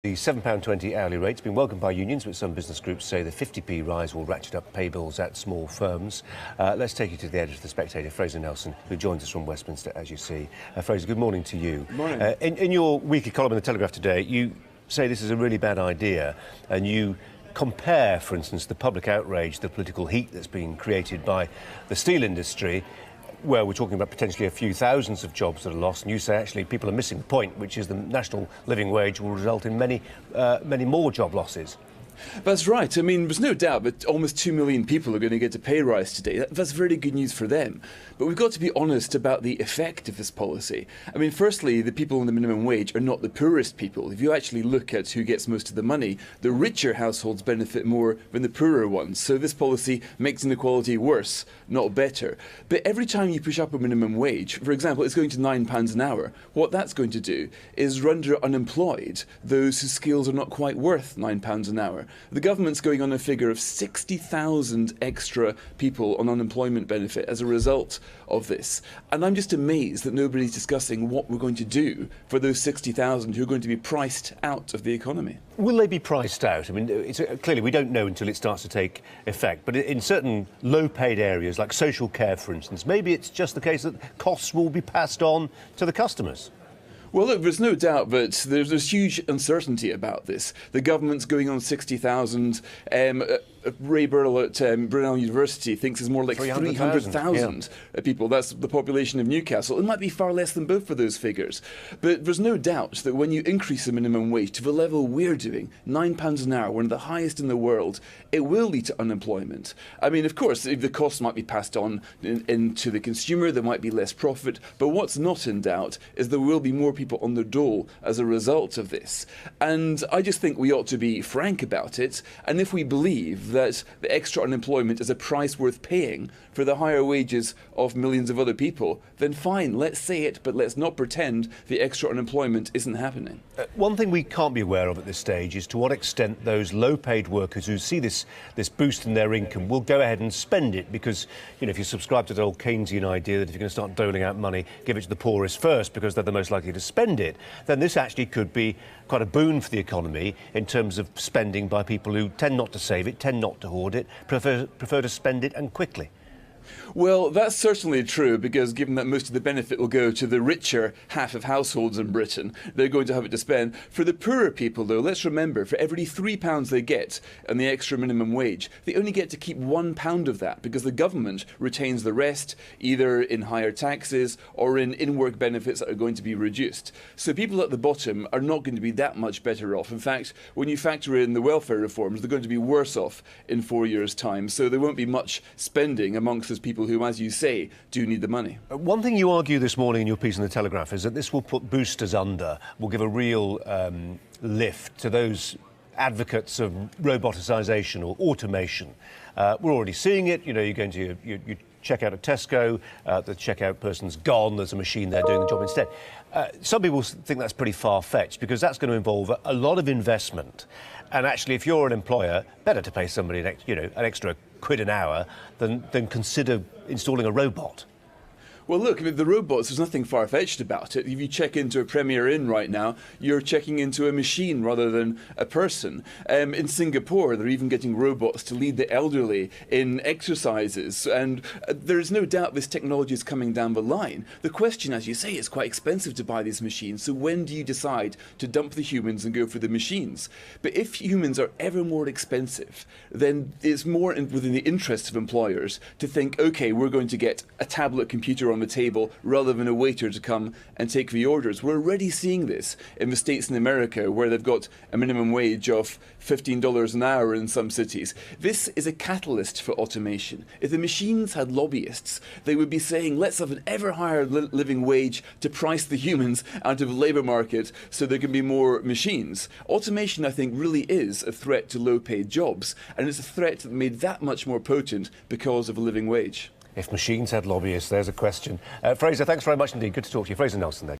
The £7.20 hourly rate's been welcomed by unions, but some business groups say the 50p rise will ratchet up pay bills at small firms. Let's take you to the editor of The Spectator, Fraser Nelson, who joins us from Westminster, as you see. Fraser, good morning to you. Good morning. In your weekly column in The Telegraph today, you say this is a really bad idea, and you compare, for instance, the public outrage, the political heat that's being created by the steel industry, where we're talking about potentially a few thousands of jobs that are lost, and you say actually people are missing the point, which is the national living wage will result in many more job losses. That's right. I mean, there's no doubt that almost 2 million people are going to get a pay rise today. That's very good news for them. But we've got to be honest about the effect of this policy. I mean, firstly, the people on the minimum wage are not the poorest people. If you actually look at who gets most of the money, the richer households benefit more than the poorer ones. So this policy makes inequality worse, not better. But every time you push up a minimum wage, for example, it's going to £9 an hour, what that's going to do is render unemployed those whose skills are not quite worth £9 an hour. The government's going on a figure of 60,000 extra people on unemployment benefit as a result of this. And I'm just amazed that nobody's discussing what we're going to do for those 60,000 who are going to be priced out of the economy. Will they be priced out? I mean, clearly we don't know until it starts to take effect, but in certain low-paid areas, like social care, for instance, maybe it's just the case that costs will be passed on to the customers. Well, look, there's no doubt that there's huge uncertainty about this. The government's going on 60,000. Ray Burrell at Brunel University thinks it's more like 300,000 people. That's the population of Newcastle. It might be far less than both of those figures. But there's no doubt that when you increase the minimum wage to the level we're doing, £9 an hour, one of the highest in the world, it will lead to unemployment. I mean, of course, the costs might be passed on into the consumer, there might be less profit, but what's not in doubt is there will be more people on the dole as a result of this. And I just think we ought to be frank about it, and if we believe that the extra unemployment is a price worth paying for the higher wages of millions of other people, then fine, let's say it, but let's not pretend the extra unemployment isn't happening. One thing we can't be aware of at this stage is to what extent those low-paid workers who see this boost in their income will go ahead and spend it, because, you know, if you subscribe to the old Keynesian idea that if you're going to start doling out money, give it to the poorest first because they're the most likely to spend it, then this actually could be quite a boon for the economy in terms of spending by people who tend not to save it, tend not to hoard it, prefer to spend it, and quickly. Well, that's certainly true, because given that most of the benefit will go to the richer half of households in Britain, they're going to have it to spend. For the poorer people, though, let's remember, for every £3 they get on the extra minimum wage, they only get to keep £1 of that, because the government retains the rest, either in higher taxes or in in-work benefits that are going to be reduced. So people at the bottom are not going to be that much better off. In fact, when you factor in the welfare reforms, they're going to be worse off in 4 years' time. So there won't be much spending amongst those people who, as you say, do need the money. One thing you argue this morning in your piece in The Telegraph is that this will put boosters under, will give a real lift to those advocates of roboticisation or automation. We're already seeing it. You know, you're going to you check out at Tesco, the checkout person's gone, there's a machine there doing the job instead. Some people think that's pretty far-fetched, because that's going to involve a lot of investment. And actually, if you're an employer, better to pay somebody an extra quid an hour than consider installing a robot. Well, look, the robots, there's nothing far-fetched about it. If you check into a Premier Inn right now, you're checking into a machine rather than a person. In Singapore, they're even getting robots to lead the elderly in exercises. And there's no doubt this technology is coming down the line. The question, as you say, is quite expensive to buy these machines. So when do you decide to dump the humans and go for the machines? But if humans are ever more expensive, then it's more within the interests of employers to think, OK, we're going to get a tablet computer on the table rather than a waiter to come and take the orders. We're already seeing this in the States and America, where they've got a minimum wage of $15 an hour in some cities. This is a catalyst for automation. If the machines had lobbyists, they would be saying, let's have an ever higher living wage to price the humans out of the labour market so there can be more machines. Automation, I think, really is a threat to low-paid jobs, and it's a threat made that much more potent because of a living wage. If machines had lobbyists, there's a question. Fraser, thanks very much indeed. Good to talk to you. Fraser Nelson there.